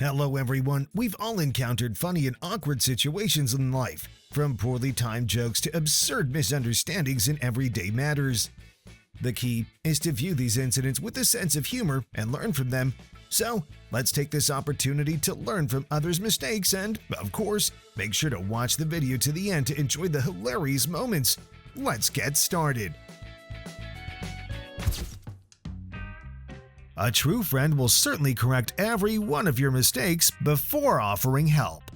Hello everyone, we've all encountered funny and awkward situations in life, from poorly timed jokes to absurd misunderstandings in everyday matters. The key is to view these incidents with a sense of humor and learn from them. So, let's take this opportunity to learn from others' mistakes and, of course, make sure to watch the video to the end to enjoy the hilarious moments. Let's get started. A true friend will certainly correct every one of your mistakes before offering help.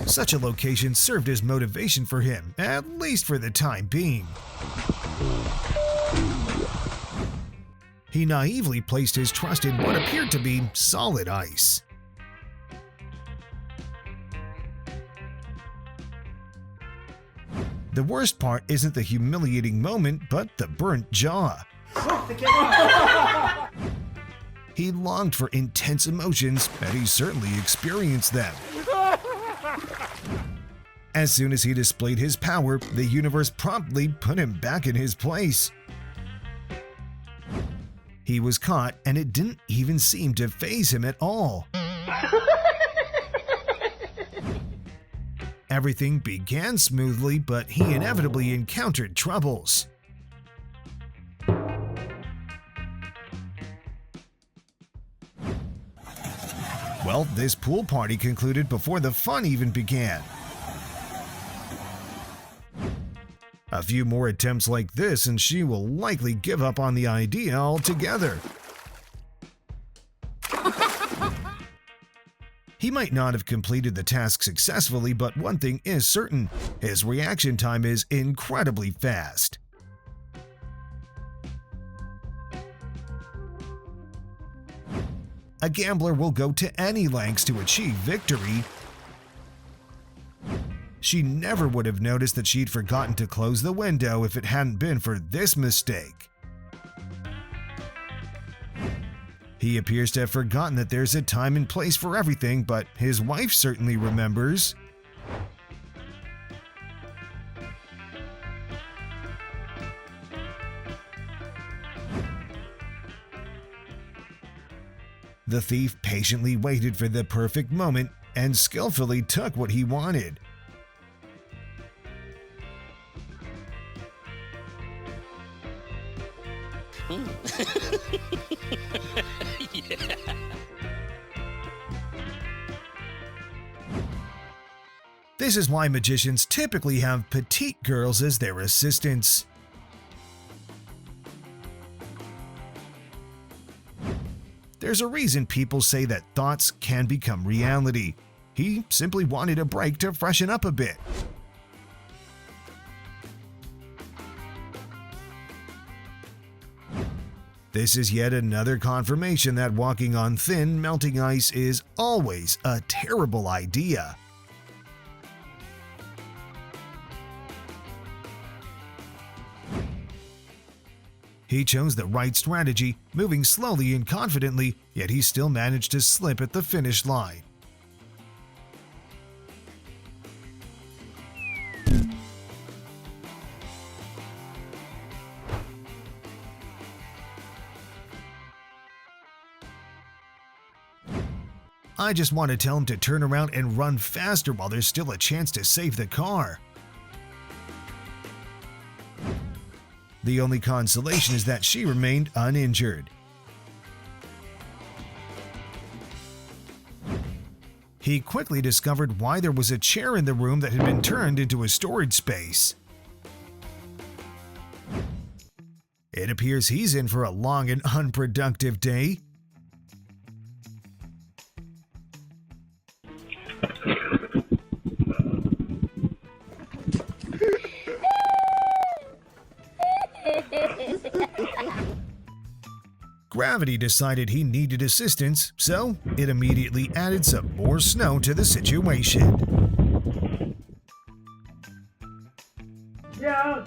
Such a location served as motivation for him, at least for the time being. He naively placed his trust in what appeared to be solid ice. The worst part isn't the humiliating moment, but the burnt jaw. He longed for intense emotions, and he certainly experienced them. As soon as he displayed his power, the universe promptly put him back in his place. He was caught, and it didn't even seem to faze him at all. Everything began smoothly, but he inevitably encountered troubles. Well, this pool party concluded before the fun even began. A few more attempts like this and she will likely give up on the idea altogether. He might not have completed the task successfully, but one thing is certain, his reaction time is incredibly fast. A gambler will go to any lengths to achieve victory. She never would have noticed that she'd forgotten to close the window if it hadn't been for this mistake. He appears to have forgotten that there's a time and place for everything, but his wife certainly remembers. The thief patiently waited for the perfect moment and skillfully took what he wanted. Yeah. This is why magicians typically have petite girls as their assistants. There's a reason people say that thoughts can become reality. He simply wanted a break to freshen up a bit. This is yet another confirmation that walking on thin, melting ice is always a terrible idea. He chose the right strategy, moving slowly and confidently, yet he still managed to slip at the finish line. I just want to tell him to turn around and run faster while there's still a chance to save the car. The only consolation is that she remained uninjured. He quickly discovered why there was a chair in the room that had been turned into a storage space. It appears he's in for a long and unproductive day. Gravity decided he needed assistance, so it immediately added some more snow to the situation. Yeah.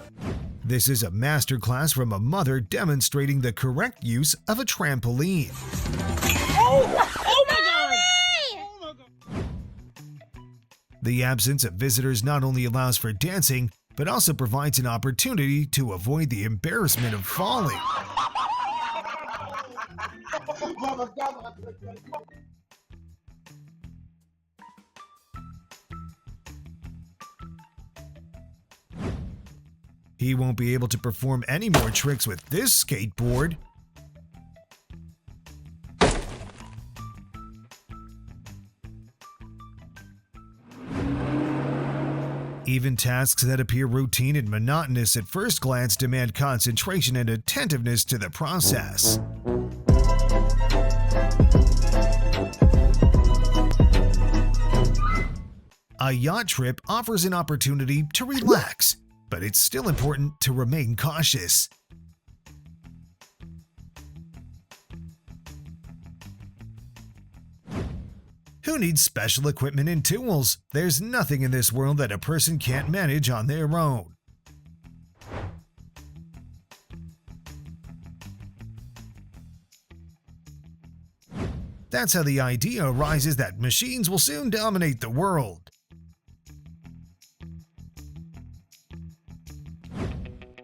This is a masterclass from a mother demonstrating the correct use of a trampoline. Oh my God! Oh my God! The absence of visitors not only allows for dancing, but also provides an opportunity to avoid the embarrassment of falling. He won't be able to perform any more tricks with this skateboard. Even tasks that appear routine and monotonous at first glance demand concentration and attentiveness to the process. A yacht trip offers an opportunity to relax, but it's still important to remain cautious. Who needs special equipment and tools? There's nothing in this world that a person can't manage on their own. That's how the idea arises that machines will soon dominate the world.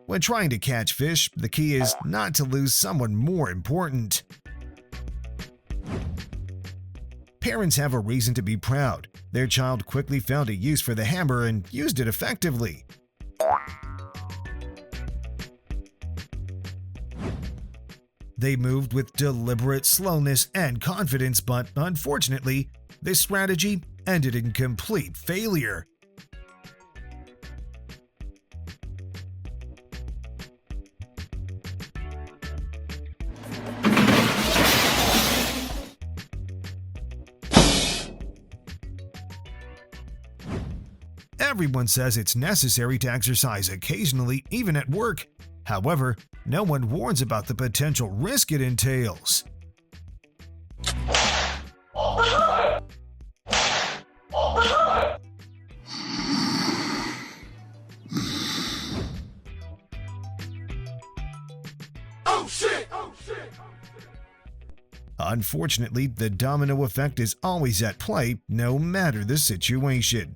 When trying to catch fish, the key is not to lose someone more important. Parents have a reason to be proud. Their child quickly found a use for the hammer and used it effectively. They moved with deliberate slowness and confidence, but unfortunately, this strategy ended in complete failure. Everyone says it's necessary to exercise occasionally, even at work. However, no one warns about the potential risk it entails. Unfortunately, the domino effect is always at play, no matter the situation.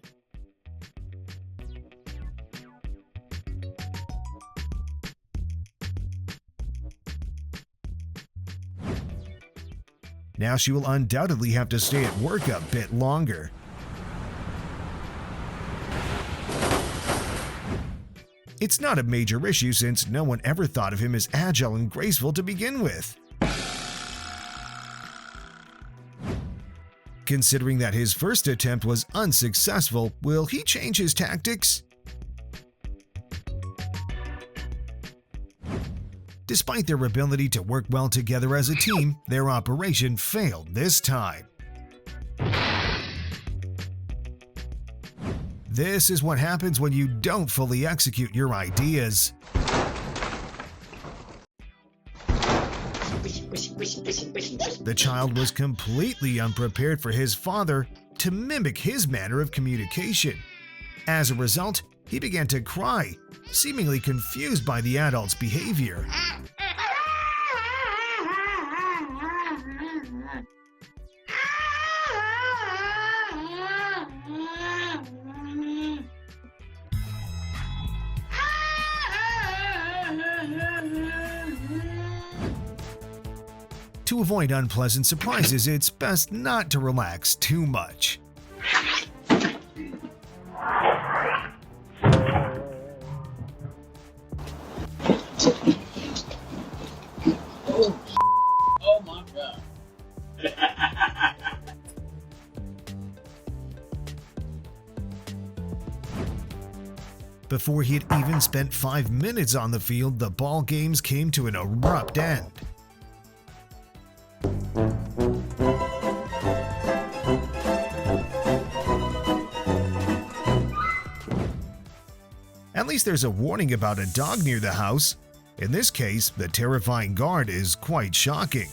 Now she will undoubtedly have to stay at work a bit longer. It's not a major issue since no one ever thought of him as agile and graceful to begin with. Considering that his first attempt was unsuccessful, will he change his tactics? Despite their ability to work well together as a team, their operation failed this time. This is what happens when you don't fully execute your ideas. The child was completely unprepared for his father to mimic his manner of communication. As a result, he began to cry, seemingly confused by the adult's behavior. To avoid unpleasant surprises, it's best not to relax too much. Oh my God. Before he had even spent 5 minutes on the field, the ball games came to an abrupt end. At least there's a warning about a dog near the house. In this case, the terrifying guard is quite shocking.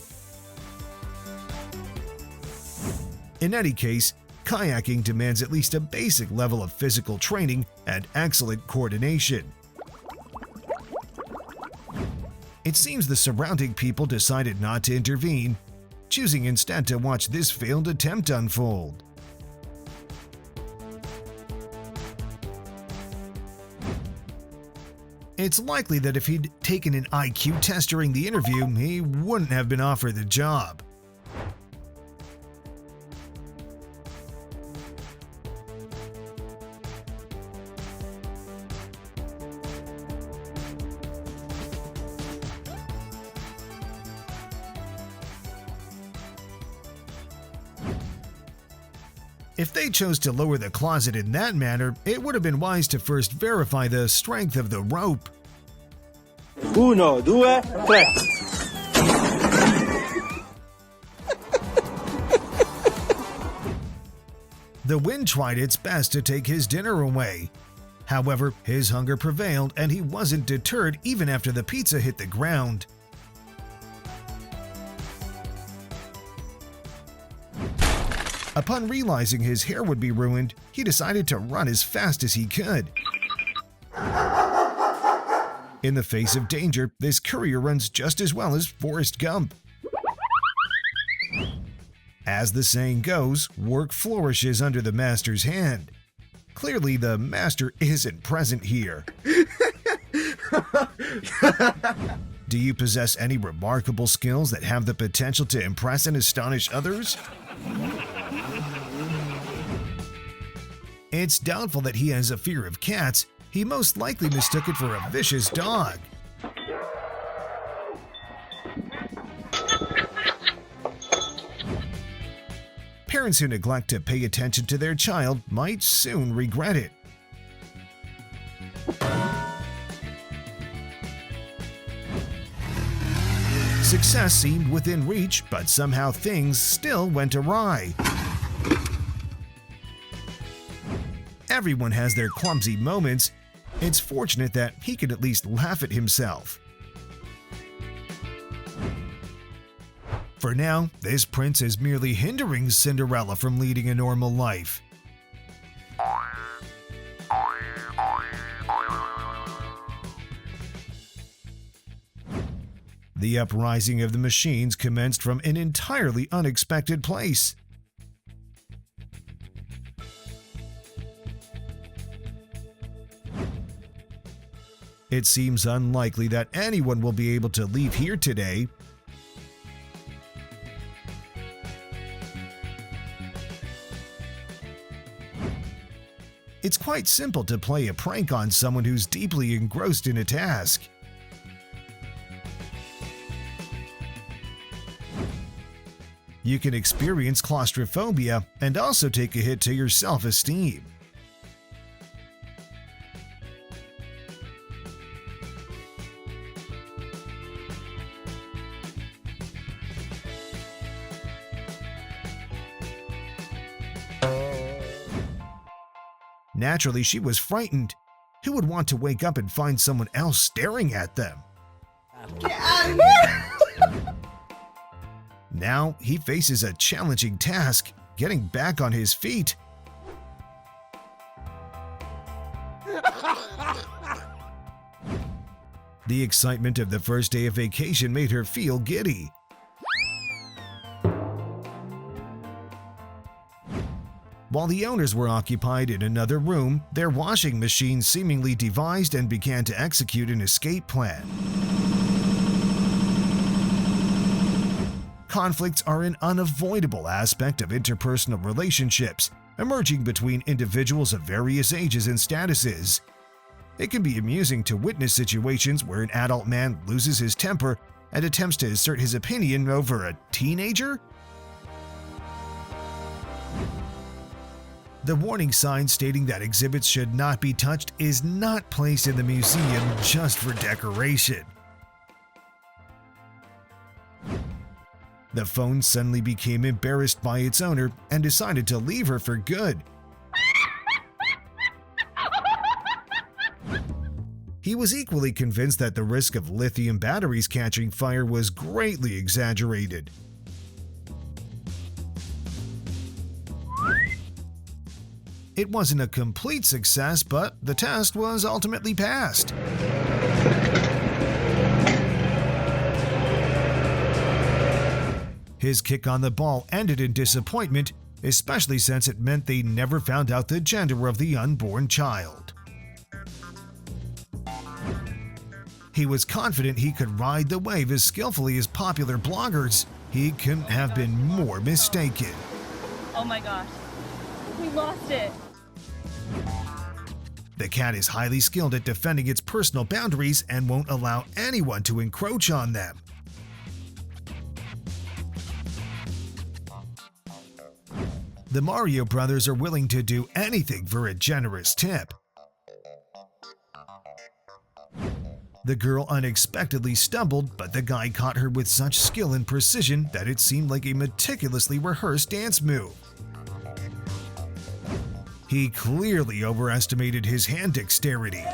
In any case, kayaking demands at least a basic level of physical training and excellent coordination. It seems the surrounding people decided not to intervene, choosing instead to watch this failed attempt unfold. It's likely that if he'd taken an IQ test during the interview, he wouldn't have been offered the job. If they chose to lower the closet in that manner, it would have been wise to first verify the strength of the rope. 1, 2, 3. The wind tried its best to take his dinner away. However, his hunger prevailed and he wasn't deterred even after the pizza hit the ground. Upon realizing his hair would be ruined, he decided to run as fast as he could. In the face of danger, this courier runs just as well as Forrest Gump. As the saying goes, work flourishes under the master's hand. Clearly, the master isn't present here. Do you possess any remarkable skills that have the potential to impress and astonish others? It's doubtful that he has a fear of cats. He most likely mistook it for a vicious dog. Parents who neglect to pay attention to their child might soon regret it. Success seemed within reach, but somehow things still went awry. Everyone has their clumsy moments. It's fortunate that he could at least laugh at himself. For now, this prince is merely hindering Cinderella from leading a normal life. The uprising of the machines commenced from an entirely unexpected place. It seems unlikely that anyone will be able to leave here today. It's quite simple to play a prank on someone who's deeply engrossed in a task. You can experience claustrophobia and also take a hit to your self-esteem. Naturally, she was frightened. Who would want to wake up and find someone else staring at them? Get out of here! Now he faces a challenging task, getting back on his feet. The excitement of the first day of vacation made her feel giddy. While the owners were occupied in another room, their washing machine seemingly devised and began to execute an escape plan. Conflicts are an unavoidable aspect of interpersonal relationships, emerging between individuals of various ages and statuses. It can be amusing to witness situations where an adult man loses his temper and attempts to assert his opinion over a teenager. The warning sign stating that exhibits should not be touched is not placed in the museum just for decoration. The phone suddenly became embarrassed by its owner and decided to leave her for good. He was equally convinced that the risk of lithium batteries catching fire was greatly exaggerated. It wasn't a complete success, but the test was ultimately passed. His kick on the ball ended in disappointment, especially since it meant they never found out the gender of the unborn child. He was confident he could ride the wave as skillfully as popular bloggers. He couldn't have been more mistaken. Oh my gosh. We lost it. The cat is highly skilled at defending its personal boundaries and won't allow anyone to encroach on them. The Mario brothers are willing to do anything for a generous tip. The girl unexpectedly stumbled, but the guy caught her with such skill and precision that it seemed like a meticulously rehearsed dance move. He clearly overestimated his hand dexterity.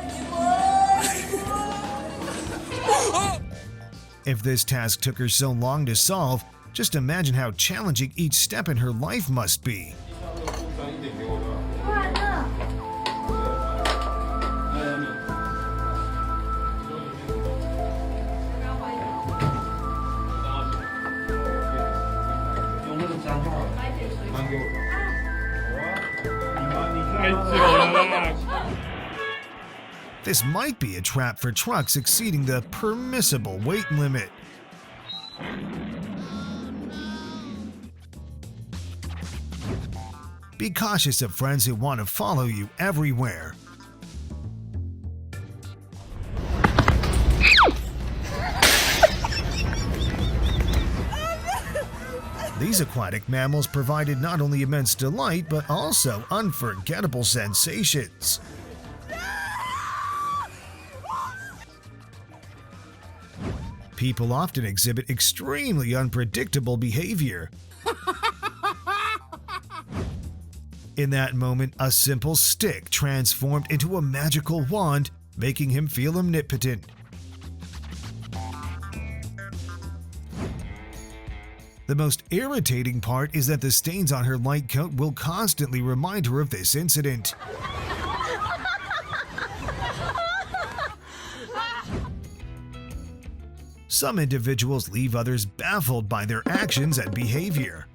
If this task took her so long to solve, just imagine how challenging each step in her life must be. This might be a trap for trucks exceeding the permissible weight limit. Be cautious of friends who want to follow you everywhere. These aquatic mammals provided not only immense delight, but also unforgettable sensations. People often exhibit extremely unpredictable behavior. In that moment, a simple stick transformed into a magical wand, making him feel omnipotent. The most irritating part is that the stains on her light coat will constantly remind her of this incident. Some individuals leave others baffled by their actions and behavior.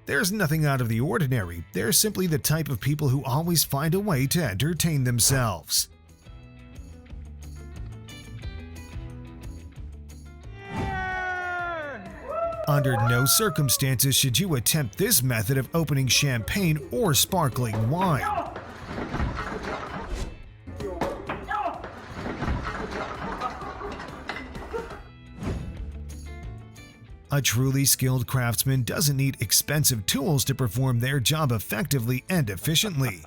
There's nothing out of the ordinary. They're simply the type of people who always find a way to entertain themselves. Under no circumstances should you attempt this method of opening champagne or sparkling wine. A truly skilled craftsman doesn't need expensive tools to perform their job effectively and efficiently.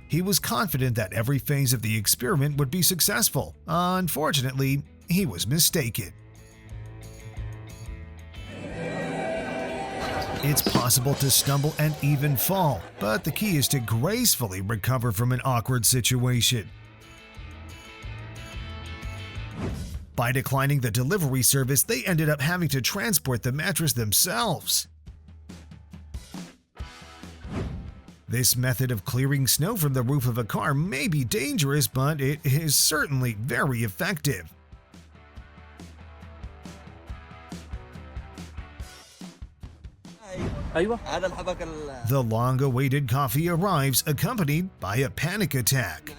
He was confident that every phase of the experiment would be successful. Unfortunately, he was mistaken. It's possible to stumble and even fall, but the key is to gracefully recover from an awkward situation. By declining the delivery service, they ended up having to transport the mattress themselves. This method of clearing snow from the roof of a car may be dangerous, but it is certainly very effective. The long-awaited coffee arrives, accompanied by a panic attack.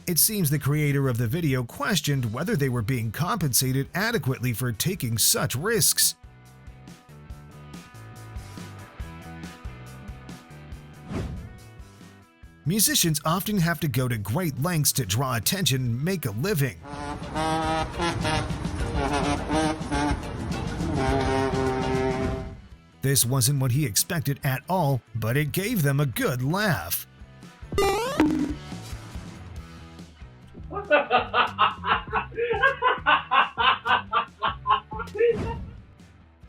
It seems the creator of the video questioned whether they were being compensated adequately for taking such risks. Musicians often have to go to great lengths to draw attention and make a living. This wasn't what he expected at all, but it gave them a good laugh.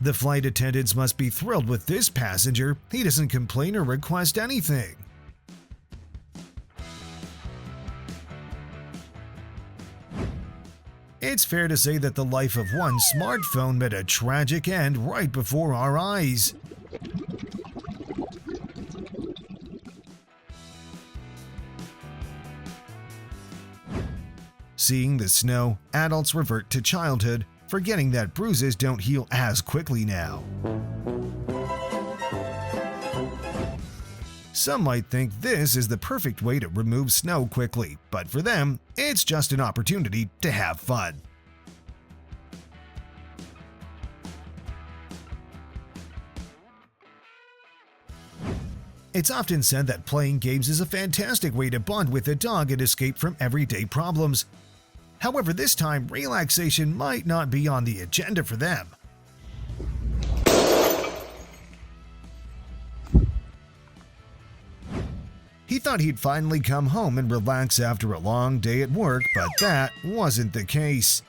The flight attendants must be thrilled with this passenger. He doesn't complain or request anything. It's fair to say that the life of one smartphone met a tragic end right before our eyes. Seeing the snow, adults revert to childhood, forgetting that bruises don't heal as quickly now. Some might think this is the perfect way to remove snow quickly, but for them, it's just an opportunity to have fun. It's often said that playing games is a fantastic way to bond with a dog and escape from everyday problems. However, this time, relaxation might not be on the agenda for them. He thought he'd finally come home and relax after a long day at work, but that wasn't the case.